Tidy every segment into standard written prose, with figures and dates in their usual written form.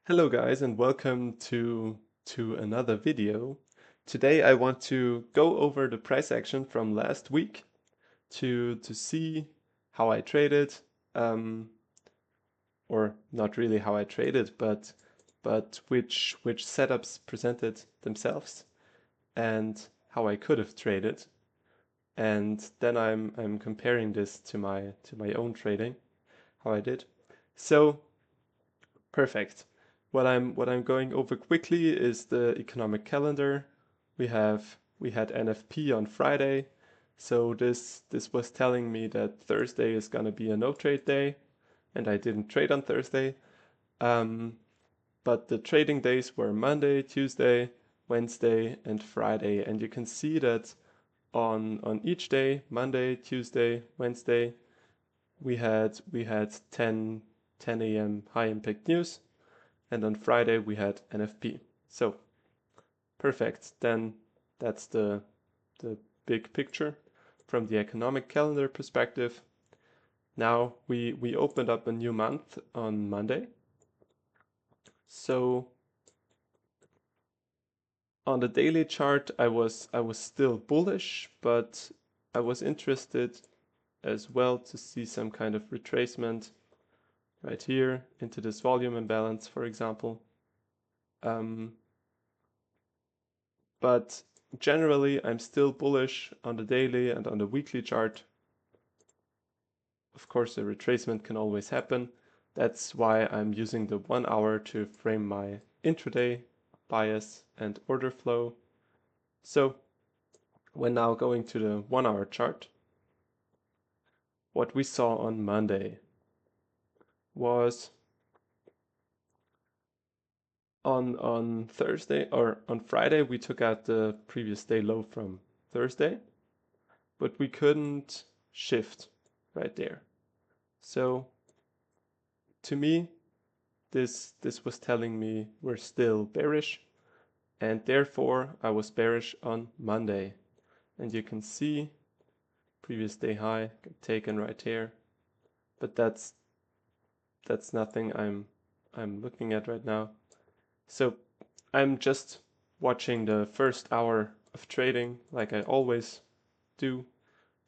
Hello guys and welcome to another video. Today I want to go over the price action from last week to see how I traded, um, or not really how I traded, but which setups presented themselves and how I could have traded. And then I'm comparing this to my own trading, how I did. So perfect. What I'm going over quickly is the economic calendar. We had NFP on Friday, so this was telling me that Thursday is gonna be a no trade day, and I didn't trade on Thursday. Um, but the trading days were Monday, Tuesday, Wednesday, and Friday, and you can see that on each day, Monday, Tuesday, Wednesday, we had 10 a.m. high impact news, and on Friday we had NFP. So perfect. Then that's the big picture from the economic calendar perspective. Now we opened up a new month on Monday. So on the daily chart I was still bullish, but I was interested as well to see some kind of retracement right here into this volume imbalance, for example. Um, but generally I'm still bullish on the daily and on the weekly chart. Of course, a retracement can always happen. That's why I'm using the 1 hour to frame my intraday bias and order flow. So when now going to the 1 hour chart, what we saw on Monday was on Thursday or on Friday we took out the previous day low from Thursday, but we couldn't shift right there. So to me, this was telling me we're still bearish, and therefore I was bearish on Monday. And you can see previous day high taken right here, but that's nothing I'm looking at right now. So I'm just watching the first hour of trading like I always do.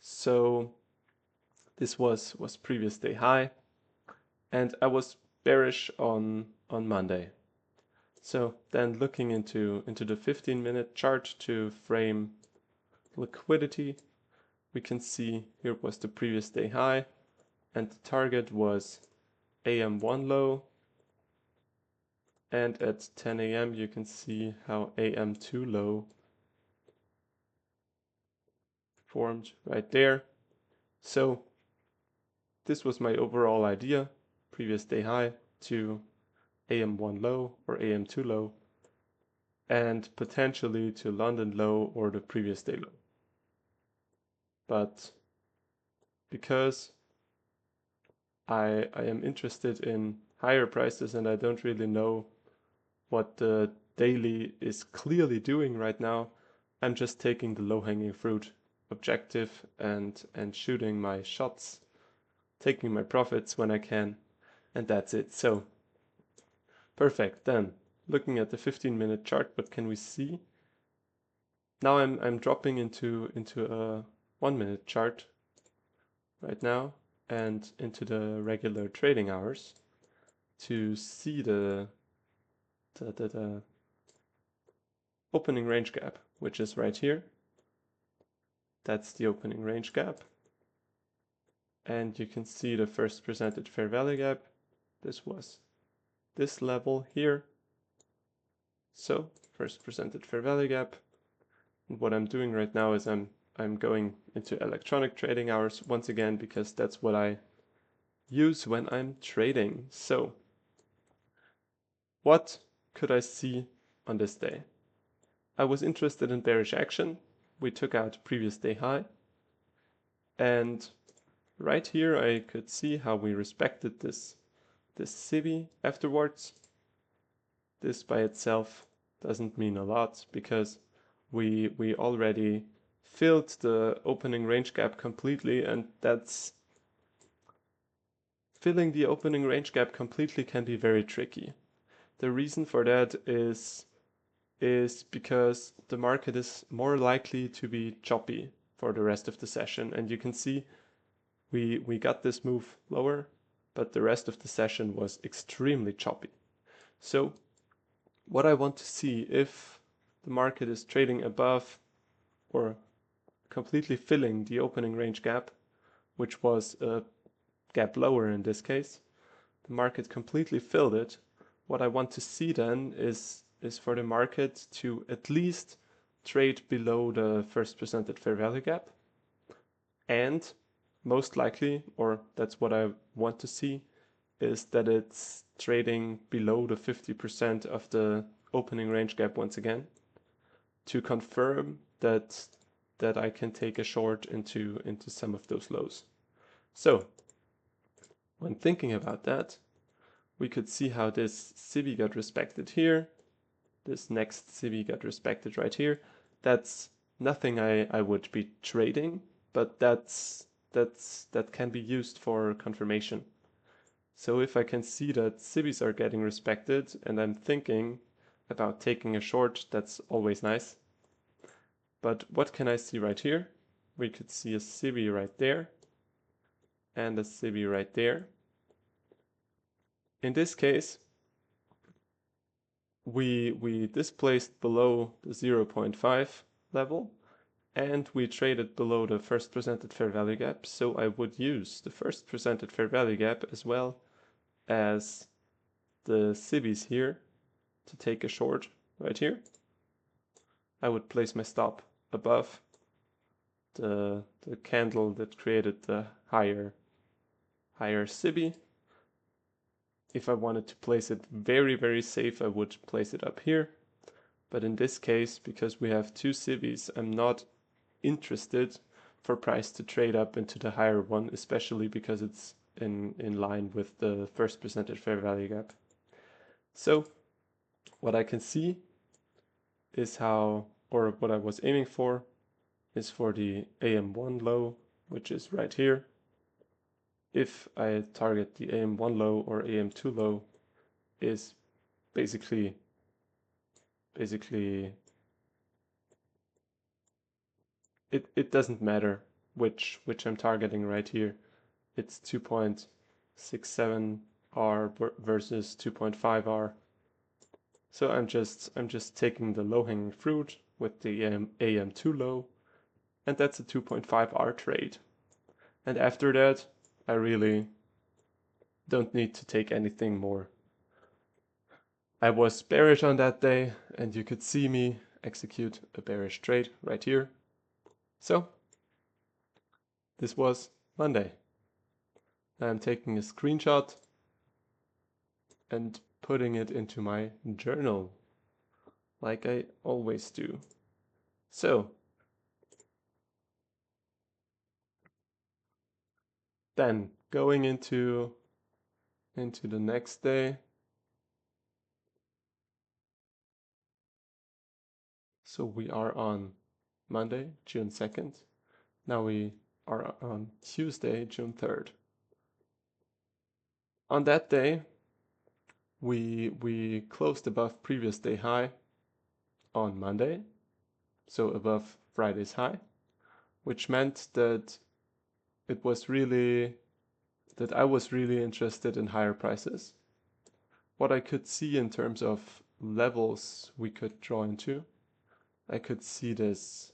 So this was previous day high, and I was bearish on Monday. So then looking into the 15-minute chart to frame liquidity, we can see here was the previous day high, and the target was AM1 low, and at 10 a.m. you can see how AM2 low formed right there. So this was my overall idea, previous day high to AM1 low or AM2 low, and potentially to London low or the previous day low. But because I am interested in higher prices and I don't really know what the daily is clearly doing right now, I'm just taking the low-hanging fruit objective and shooting my shots, taking my profits when I can, and that's it. So perfect. Then looking at the 15-minute chart, what can we see? Now I'm dropping into a 1-minute chart right now and into the regular trading hours to see the opening range gap, which is right here. That's the opening range gap. And you can see the first presented fair value gap. This was this level here. So first presented fair value gap. And what I'm doing right now is I'm going into electronic trading hours once again because that's what I use when I'm trading. So what could I see on this day? I was interested in bearish action. We took out previous day high, and right here I could see how we respected this CB afterwards. This by itself doesn't mean a lot because we already filled the opening range gap completely, and that's filling the opening range gap completely can be very tricky The reason for that is because the market is more likely to be choppy for the rest of the session. And you can see we got this move lower, but the rest of the session was extremely choppy. So what I want to see, if the market is trading above or completely filling the opening range gap, which was a gap lower in this case, the market completely filled it. What I want to see then is for the market to at least trade below the first presented fair value gap, and most likely, or that's what I want to see, is that it's trading below the 50% of the opening range gap once again, to confirm that I can take a short into some of those lows. So when thinking about that, we could see how this CB got respected here. This next CB got respected right here. That's nothing I would be trading, but that can be used for confirmation. So if I can see that CBs are getting respected and I'm thinking about taking a short, that's always nice. But what can I see right here? We could see a CB right there and a CB right there. In this case, we displaced below the 0.5 level and we traded below the first presented fair value gap. So I would use the first presented fair value gap as well as the CBs here to take a short right here. I would place my stop above the candle that created the higher CB. If I wanted to place it very, very safe, I would place it up here. But in this case, because we have two CBs, I'm not interested for price to trade up into the higher one, especially because it's in line with the first presented fair value gap. So what I can see is how, or what I was aiming for, is for the AM1 low, which is right here. If I target the AM1 low or AM2 low, is basically it doesn't matter which I'm targeting right here. It's 2.67 R versus 2.5 R. So I'm just taking the low-hanging fruit with the AM2 low, and that's a 2.5 R trade. And after that, I really don't need to take anything more. I was bearish on that day, and you could see me execute a bearish trade right here. So this was Monday. I'm taking a screenshot and putting it into my journal, like I always do. So then going into the next day. So we are on Monday, June 2nd. Now we are on Tuesday, June 3rd. On that day, we closed above previous day high on Monday, so above Friday's high, which meant that it was really, that I was really interested in higher prices. What I could see in terms of levels we could draw into, I could see this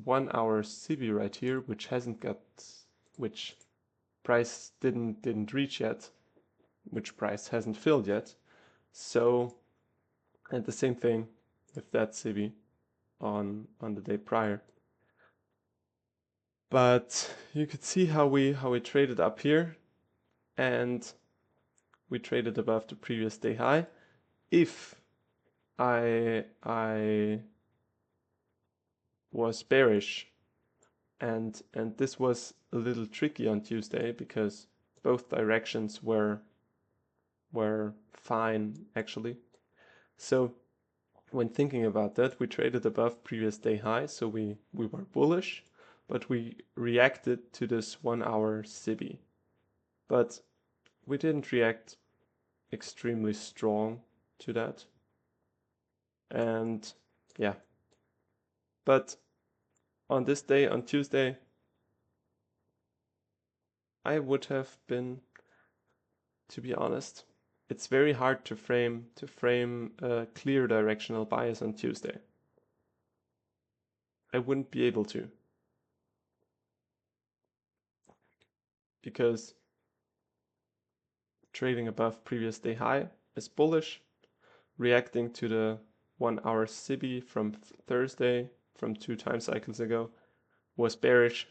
1 hour CB right here, which hasn't got, which price didn't reach yet, which price hasn't filled yet. So, and the same thing with that CB on the day prior. But you could see how we traded up here, and we traded above the previous day high. If I was bearish, and this was a little tricky on Tuesday because both directions were fine actually. So when thinking about that, we traded above previous day high, so we were bullish, but we reacted to this 1 hour CB. But we didn't react extremely strong to that. And yeah, but on this day, on Tuesday, I would have been, to be honest, it's very hard to frame a clear directional bias on Tuesday. I wouldn't be able to, because trading above previous day high is bullish, reacting to the 1 hour SIBI from Thursday from 2 time cycles ago was bearish.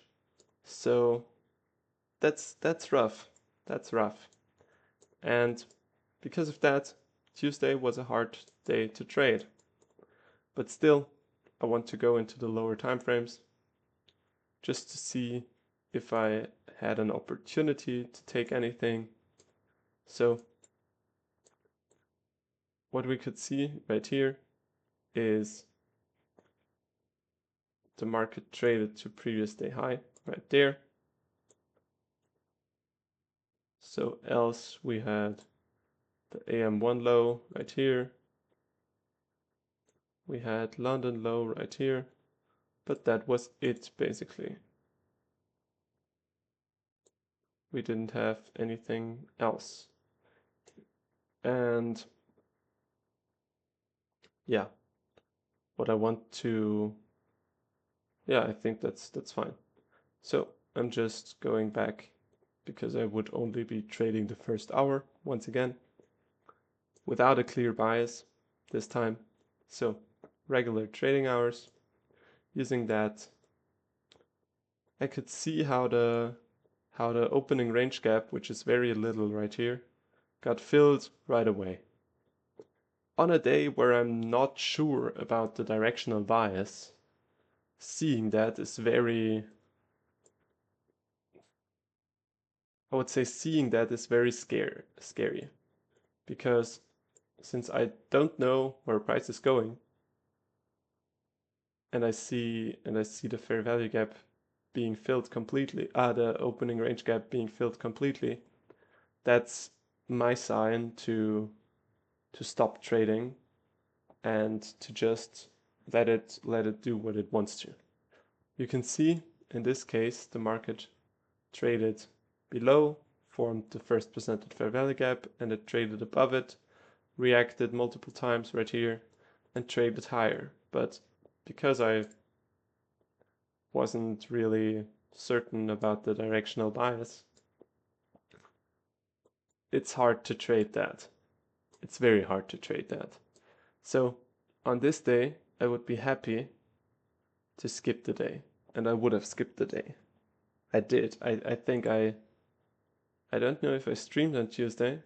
So that's rough. That's rough. And because of that, Tuesday was a hard day to trade. But still, I want to go into the lower time frames just to see if I had an opportunity to take anything. So what we could see right here is the market traded to previous day high right there. So else we had the AM1 low right here. We had London low right here, but that was it basically. We didn't have anything else. And yeah, what I want to, yeah, I think that's fine. So I'm just going back because I would only be trading the first hour once again without a clear bias this time. So regular trading hours, using that, I could see how the opening range gap, which is very little right here, got filled right away. On a day where I'm not sure about the directional bias, seeing that is very, I would say seeing that is very scary, because since I don't know where price is going, and I see the fair value gap being filled completely, the opening range gap being filled completely, that's my sign to stop trading and to just let it do what it wants to. You can see in this case the market traded below, formed the first presented fair value gap, and it traded above it, reacted multiple times right here, and traded higher. But because I wasn't really certain about the directional bias, it's hard to trade that. It's very hard to trade that. So on this day, I would be happy to skip the day, and I would have skipped the day. I did. I think I don't know if I streamed on Tuesday,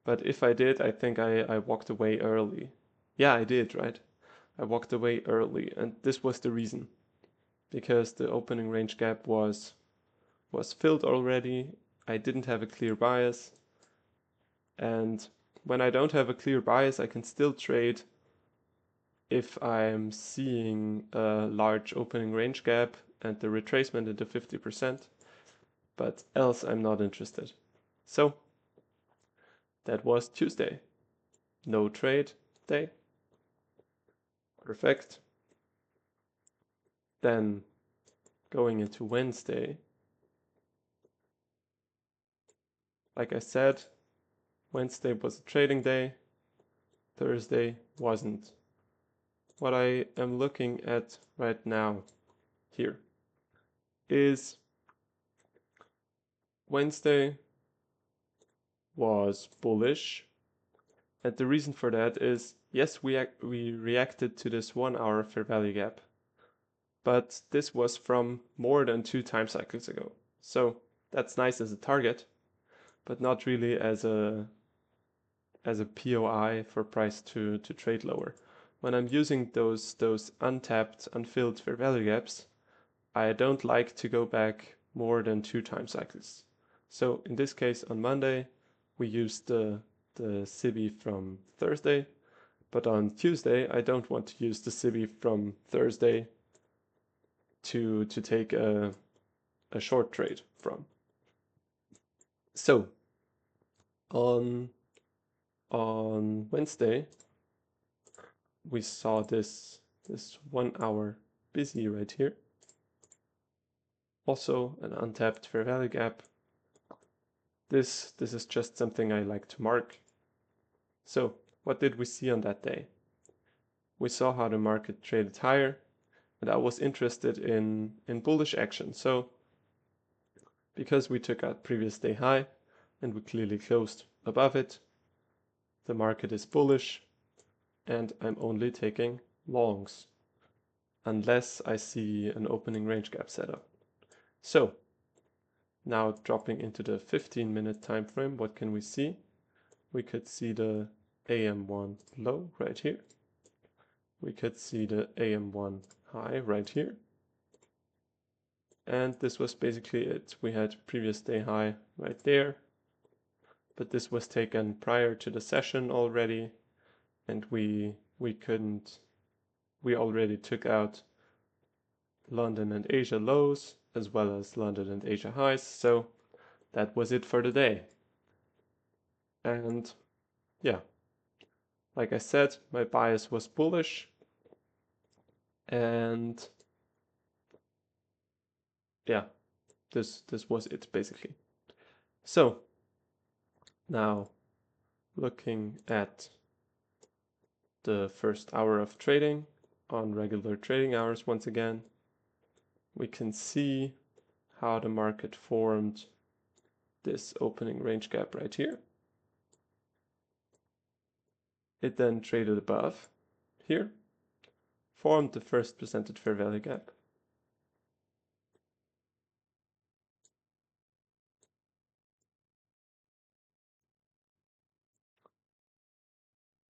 but if I did, I think I walked away early. Yeah, I did, right? I walked away early, and this was the reason. Because the opening range gap was filled already. I didn't have a clear bias. And when I don't have a clear bias, I can still trade if I'm seeing a large opening range gap and the retracement into 50%, but else I'm not interested. So that was Tuesday. No trade day. Perfect. Then going into Wednesday, like I said, Wednesday was a trading day, Thursday wasn't. What I am looking at right now here is Wednesday was bullish, and the reason for that is, yes, we reacted to this 1 hour fair value gap, but this was from more than 2 time cycles ago. So that's nice as a target, but not really as a POI for price to trade lower. When I'm using those untapped, unfilled fair value gaps, I don't like to go back more than 2 time cycles. So in this case, on Monday, we used the SIBI from Thursday, but on Tuesday, I don't want to use the SIBI from Thursday to take a short trade from. So on on Wednesday, we saw this 1 hour busy right here. Also an untapped fair value gap. This is just something I like to mark. So what did we see on that day? We saw how the market traded higher, and I was interested in bullish action. So because we took out previous day high and we clearly closed above it, the market is bullish and I'm only taking longs unless I see an opening range gap setup. So now dropping into the 15-minute time frame, what can we see? We could see the AM1 low right here. We could see the AM1 high right here. And this was basically it. We had previous day high right there, but this was taken prior to the session already, and we already took out London and Asia lows as well as London and Asia highs, so that was it for the day. And yeah, like I said, my bias was bullish, and yeah, this was it basically. So now looking at the first hour of trading on regular trading hours once again, we can see how the market formed this opening range gap right here. It then traded above here, formed the first percentage fair value gap,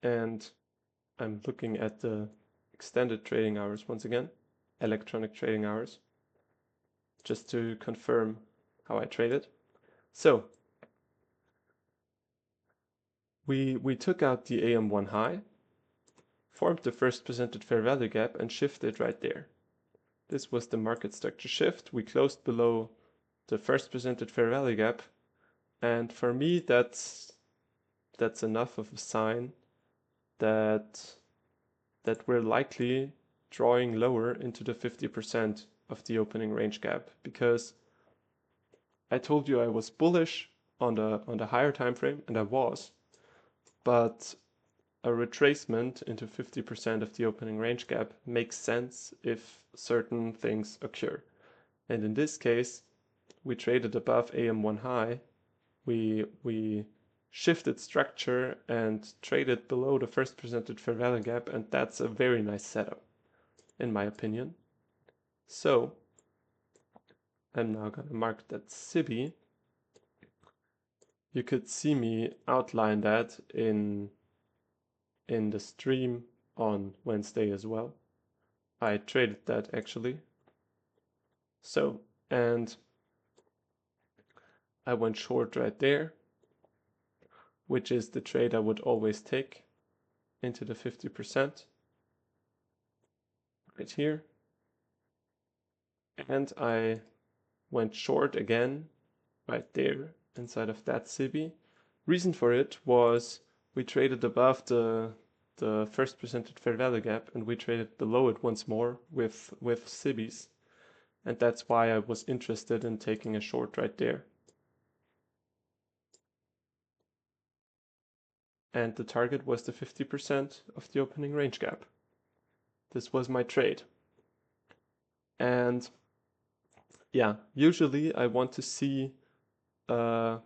and I'm looking at the extended trading hours once again, electronic trading hours, just to confirm how I traded. So we took out the AM1 high, formed the first percentage fair value gap, and shifted right there. This was the market structure shift. We closed below the first percentage fair value gap, and for me that's enough of a sign that we're likely drawing lower into the 50% of the opening range gap, because I told you I was bullish on the higher time frame, and I was, but a retracement into 50% of the opening range gap makes sense if certain things occur. And in this case, we traded above AM1 high, we shifted structure and traded below the first percentage fair value gap, and that's a very nice setup, in my opinion. So I'm now gonna mark that SIBI. You could see me outline that in the stream on Wednesday as well. I traded that actually. So, and I went short right there, which is the trade I would always take into the 50% right here. And I went short again right there inside of that SIBI. Reason for it was we traded above the first percentage fair value gap, and we traded below it once more with SIBIs, and that's why I was interested in taking a short right there. And the target was the 50% of the opening range gap. This was my trade. And yeah, usually I want to see a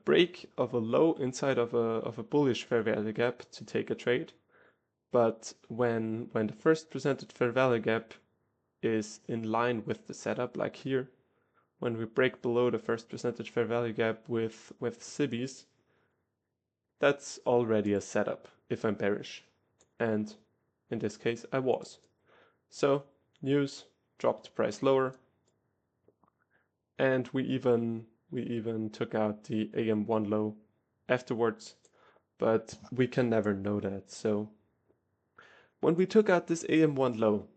break of a low inside of a bullish fair value gap to take a trade. But when the first percentage fair value gap is in line with the setup, like here, when we break below the first percentage fair value gap with SIBIs, that's already a setup if I'm bearish. And in this case I was. So news dropped price lower, and we even took out the AM1 low afterwards, but we can never know that. So when we took out this AM1 low,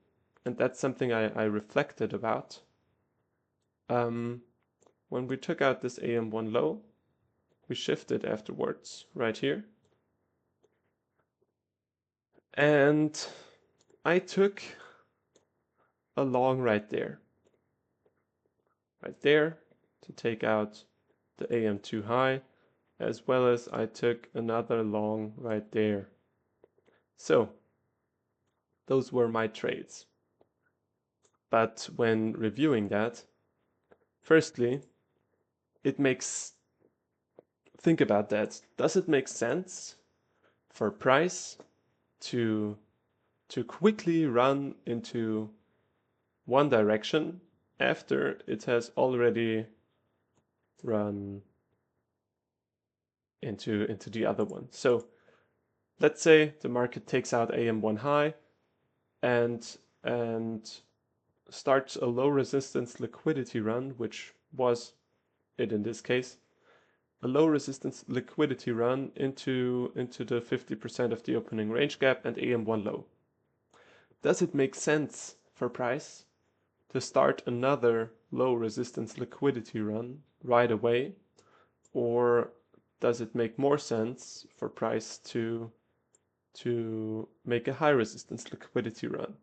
and that's something I reflected about, when we took out this AM1 low, we shifted afterwards right here, And I took a long right there to take out the AM2 high, as well as I took another long right there. So those were my trades. But when reviewing that, firstly, think about that. Does it make sense for price to quickly run into one direction after it has already run into the other one? So let's say the market takes out AM1 high and starts a low resistance liquidity run, which was it in this case, a low resistance liquidity run into the 50% of the opening range gap and AM1 low. Does it make sense for price to start another low resistance liquidity run right away, or does it make more sense for price to make a high resistance liquidity run?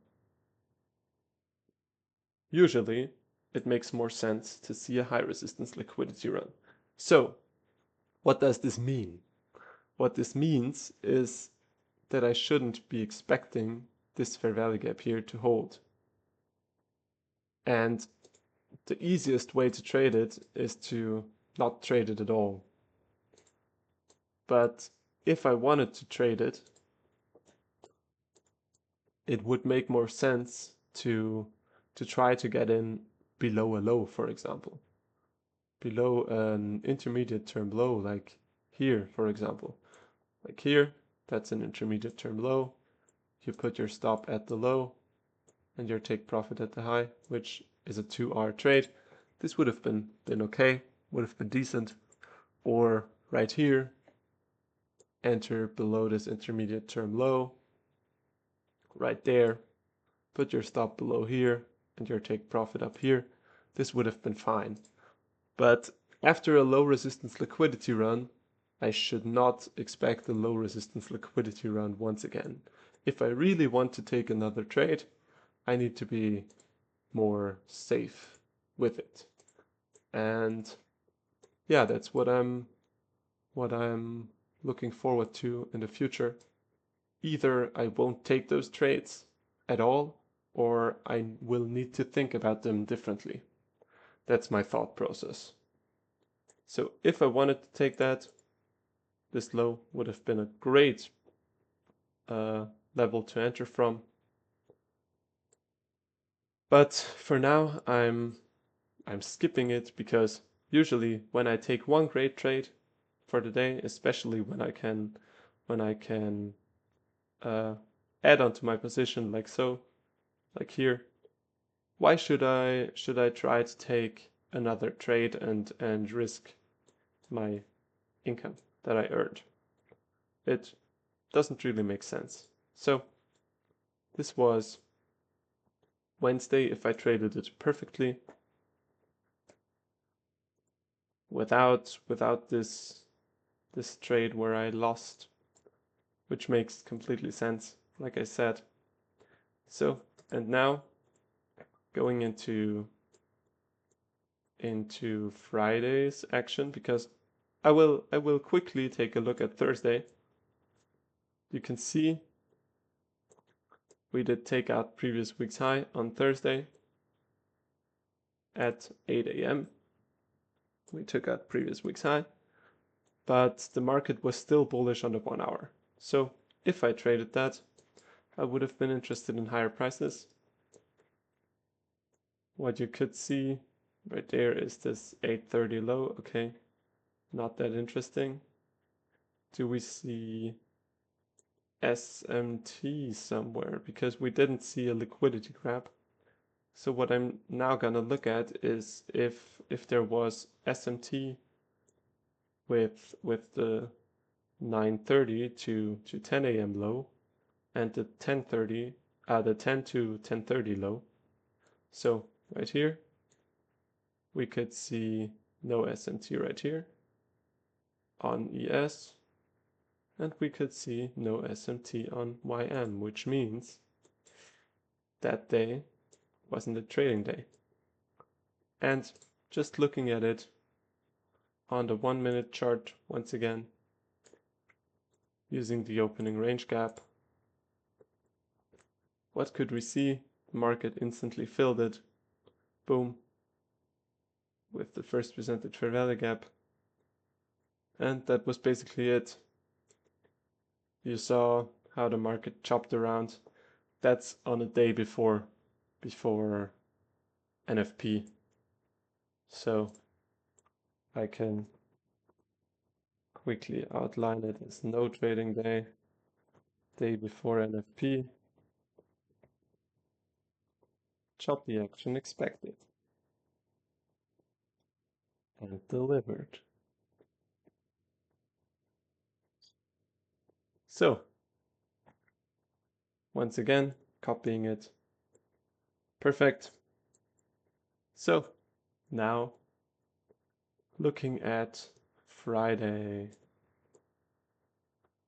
Usually, it makes more sense to see a high resistance liquidity run. So, what does this mean? What this means is that I shouldn't be expecting this fair value gap here to hold. And the easiest way to trade it is to not trade it at all. But if I wanted to trade it, it would make more sense to try to get in below a low, for example. Below an intermediate term low, like here, for example. Like here, that's an intermediate term low. You put your stop at the low and your take profit at the high, which is a 2R trade. This would have been okay, would have been decent. Or right here, enter below this intermediate term low, right there, put your stop below here and your take profit up here. This would have been fine. But after a low resistance liquidity run, I should not expect a low resistance liquidity run once again. If I really want to take another trade, I need to be more safe with it. And yeah, that's what I'm looking forward to in the future. Either I won't take those trades at all, or I will need to think about them differently. That's my thought process. So if I wanted to take that, this low would have been a great level to enter from. But for now, I'm skipping it because usually when I take one great trade for the day, especially when I can add onto my position like so, like here, why should I try to take another trade and risk my income that I earned? It doesn't really make sense. So this was Wednesday. If I traded it perfectly without this trade where I lost, which makes completely sense, like I said. So, and now going into Friday's action, because I will quickly take a look at Thursday. You can see we did take out previous week's high on Thursday at 8 a.m. We took out previous week's high, but the market was still bullish on the 1 hour. So if I traded that, I would have been interested in higher prices. What you could see right there is this 830 low. Okay, not that interesting. Do we see SMT somewhere? Because we didn't see a liquidity grab. So what I'm now gonna look at is if there was SMT with the 9:30 to 10 a.m. low and the 10:30 the 10 to 10:30 low. So right here we could see no SMT right here on ES, and we could see no SMT on YM, which means that day wasn't a trading day. And just looking at it on the 1 minute chart once again, using the opening range gap, what could we see? The market instantly filled it, boom, with the first presented fair value gap, and that was basically it. You saw how the market chopped around. That's on a day before NFP. So I can quickly outline it as no trading day, day before NFP, choppy action expected, and delivered. So once again, copying it. Perfect. So now looking at Friday,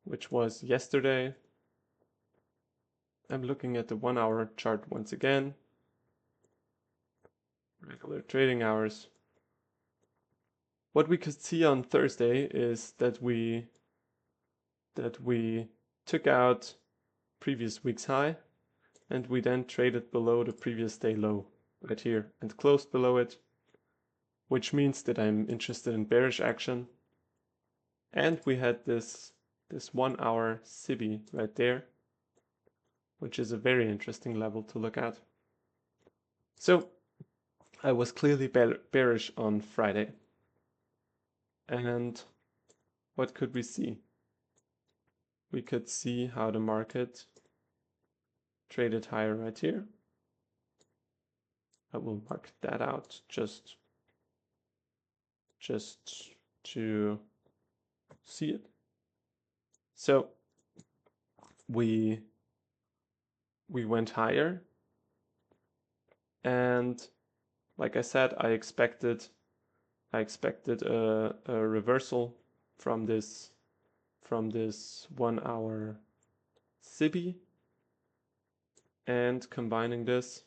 which was yesterday, I'm looking at the 1 hour chart once again. Regular trading hours. What we could see on Thursday is that we took out previous week's high and we then traded below the previous day low right here and closed below it, which means that I'm interested in bearish action. And we had this 1 hour SIBI right there, which is a very interesting level to look at. So I was clearly bearish on Friday. And what could we see? We could see how the market traded higher right here. I will mark that out just to see it. So we went higher, and like I said, I expected a reversal from this 1 hour SIBI, and combining this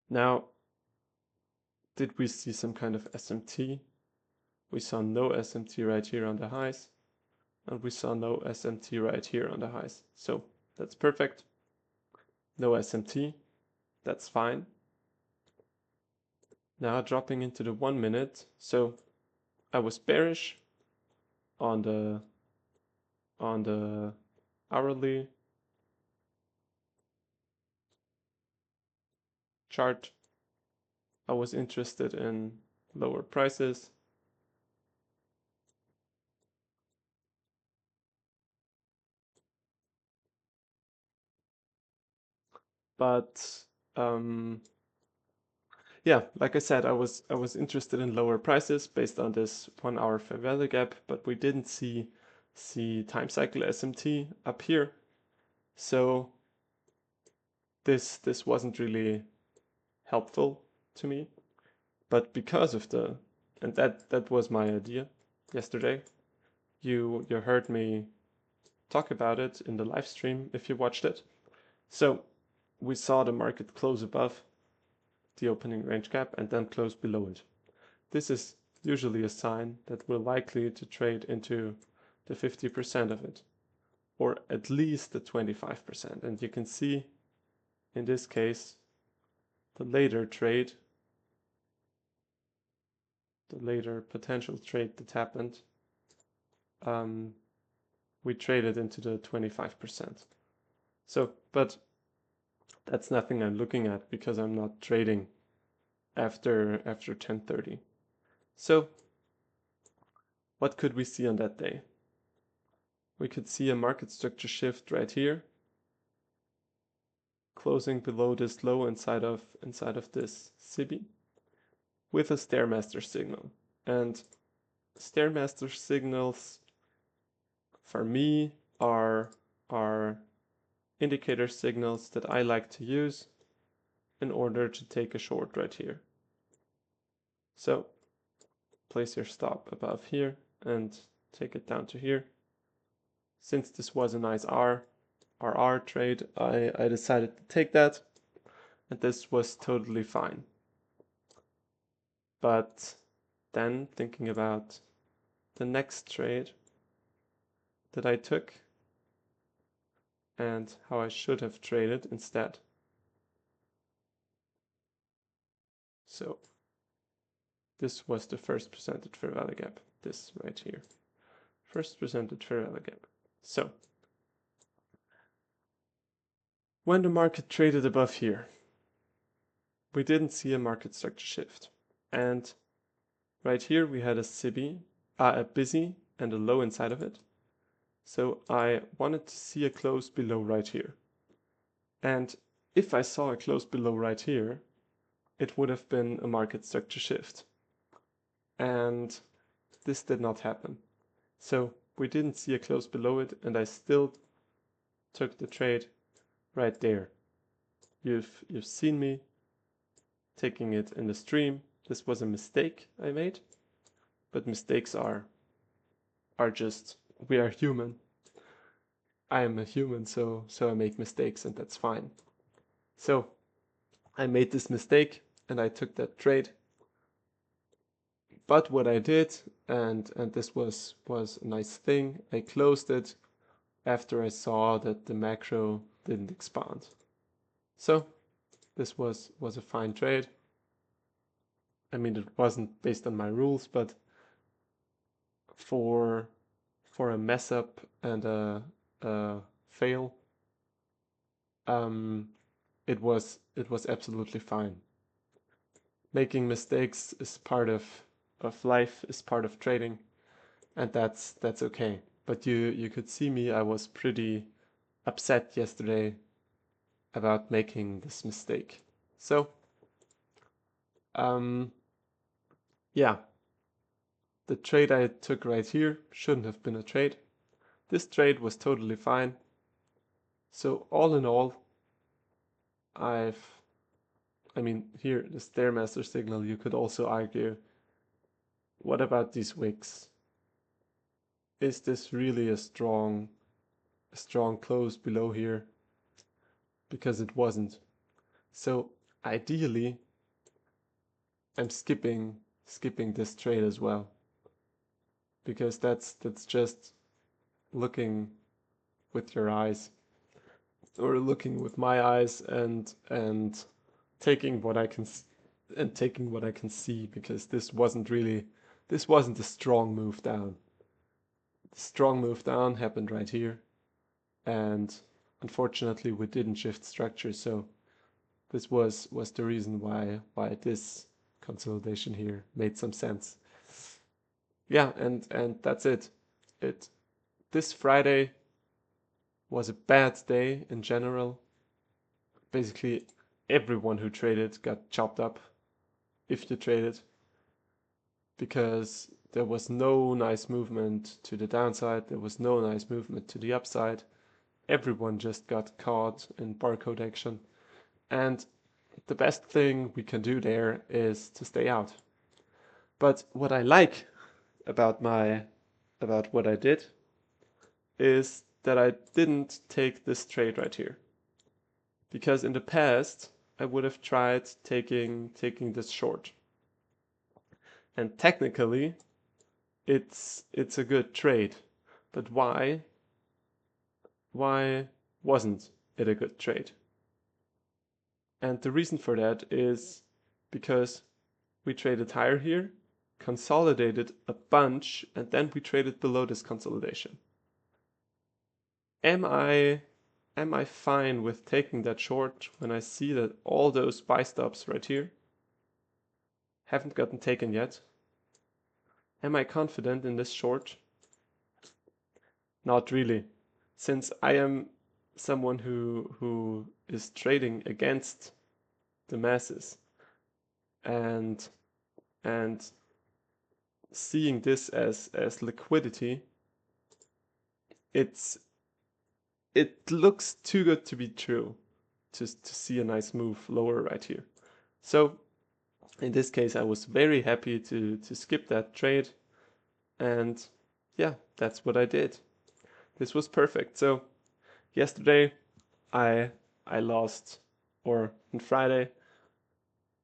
now, did we see some kind of SMT? We saw no SMT right here on the highs, and we saw no SMT right here on the highs. So that's perfect. No SMT, that's fine. Now dropping into the 1 minute. So I was bearish on the hourly chart. I was interested in lower prices. But yeah, like I said, I was interested in lower prices based on this 1 hour fair value gap, but we didn't see time cycle SMT up here. So this wasn't really helpful to me. But because of and that was my idea yesterday. You heard me talk about it in the live stream if you watched it. So we saw the market close above the opening range gap and then close below it. This is usually a sign that we're likely to trade into the 50% of it, or at least the 25%. And you can see in this case, the later potential trade that happened, we traded into the 25%. So, but that's nothing I'm looking at because I'm not trading after 10:30. So what could we see on that day? We could see a market structure shift right here, closing below this low inside of this SIBI with a Stairmaster signal. And Stairmaster signals for me are indicator signals that I like to use in order to take a short right here. So place your stop above here and take it down to here. Since this was a nice RR trade, I decided to take that, and this was totally fine. But then thinking about the next trade that I took and how I should have traded instead. So this was the first percentage fair value gap, this right here. First percentage fair value gap. So when the market traded above here, we didn't see a market structure shift. And right here we had a busy and a low inside of it. So I wanted to see a close below right here. And if I saw a close below right here, it would have been a market structure shift. And this did not happen. So we didn't see a close below it, and I still took the trade right there. You've seen me taking it in the stream. This was a mistake I made, but mistakes are just, we are human. I am a human, so I make mistakes, and that's fine. So I made this mistake and I took that trade. But what I did, and this was a nice thing, I closed it after I saw that the macro didn't expand. So this was a fine trade. I mean, it wasn't based on my rules, but for a mess up and a fail, it was absolutely fine. Making mistakes is part of life, is part of trading, and that's okay. But you could see me, I was pretty upset yesterday about making this mistake. So yeah, the trade I took right here shouldn't have been a trade. This trade was totally fine. So all in all, I mean, here, the Stairmaster signal, you could also argue, what about these wicks? Is this really a strong close below here? Because it wasn't. So ideally, I'm skipping this trade as well. Because that's just looking with your eyes, or looking with my eyes, and taking what I can see, because this wasn't a strong move down. The strong move down happened right here, and unfortunately we didn't shift structure, so this was the reason why this consolidation here made some sense. Yeah, and that's it. This Friday was a bad day in general. Basically, everyone who traded got chopped up if you traded, because there was no nice movement to the downside, there was no nice movement to the upside. Everyone just got caught in barcode action. And the best thing we can do there is to stay out. But what I like about what I did is that I didn't take this trade right here. Because in the past, I would have tried taking this short. And technically, it's a good trade. But why wasn't it a good trade? And the reason for that is because we traded higher here, consolidated a bunch, and then we traded below this consolidation. Am I fine with taking that short when I see that all those buy stops right here haven't gotten taken yet? Am I confident in this short? Not really, since I am someone who is trading against the masses, and seeing this as liquidity, it looks too good to be true to see a nice move lower right here. So in this case, I was very happy to skip that trade, and yeah, that's what I did. This was perfect. So yesterday I I lost, or on Friday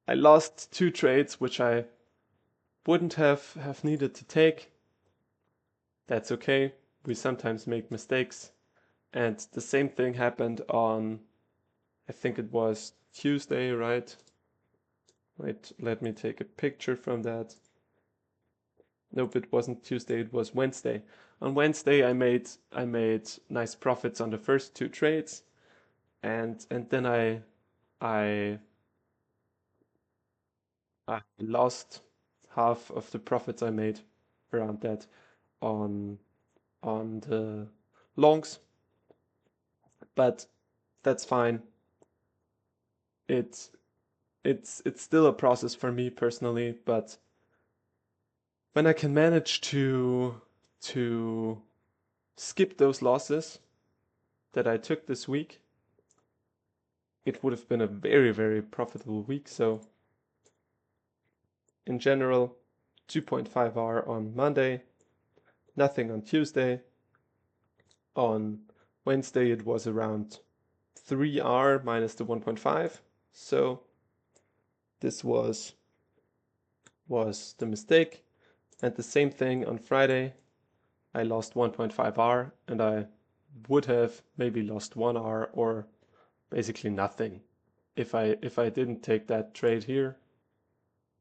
I lost 2 trades which I wouldn't have needed to take. That's okay. We sometimes make mistakes. And the same thing happened on, I think it was Tuesday, right? Wait, let me take a picture from that. Nope, it wasn't Tuesday, it was Wednesday. On Wednesday I made nice profits on the first 2 trades, and then I I lost half of the profits I made around that on the longs, but that's fine. It's it's still a process for me personally, but when I can manage to skip those losses that I took this week, it would have been a very profitable week. So in general, 2.5 R on Monday, nothing on Tuesday. On Wednesday it was around 3 R minus the 1.5. So this was the mistake. And the same thing on Friday. I lost 1.5 R, and I would have maybe lost 1 R or basically nothing. If I didn't take that trade here,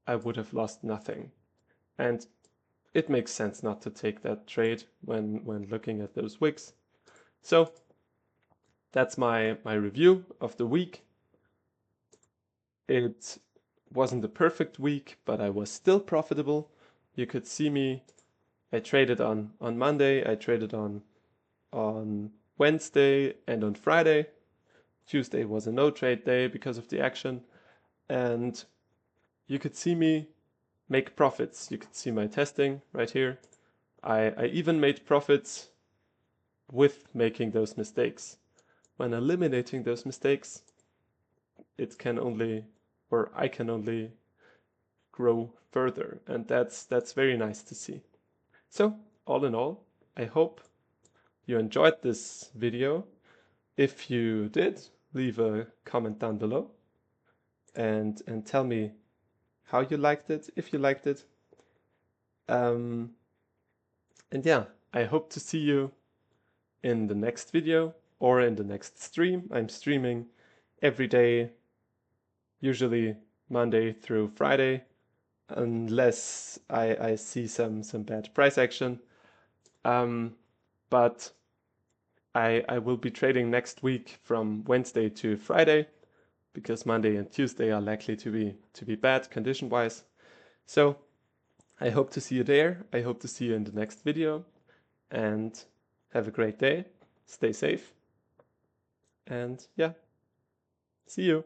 I would have lost nothing. And it makes sense not to take that trade when looking at those wicks. So that's my review of the week. It wasn't a perfect week, but I was still profitable. You could see me. I traded on Monday, I traded on Wednesday and on Friday. Tuesday was a no trade day because of the action, and you could see me make profits. You could see my testing right here. I even made profits with making those mistakes. When eliminating those mistakes, it can only, or I can only grow further, and that's very nice to see. So all in all, I hope you enjoyed this video. If you did, leave a comment down below and tell me how you liked it, if you liked it. And yeah, I hope to see you in the next video or in the next stream. I'm streaming every day, usually Monday through Friday, unless I see some bad price action. But I will be trading next week from Wednesday to Friday, because Monday and Tuesday are likely to be bad condition wise. So I hope to see you there. I hope to see you in the next video, and have a great day. Stay safe, and yeah, see you.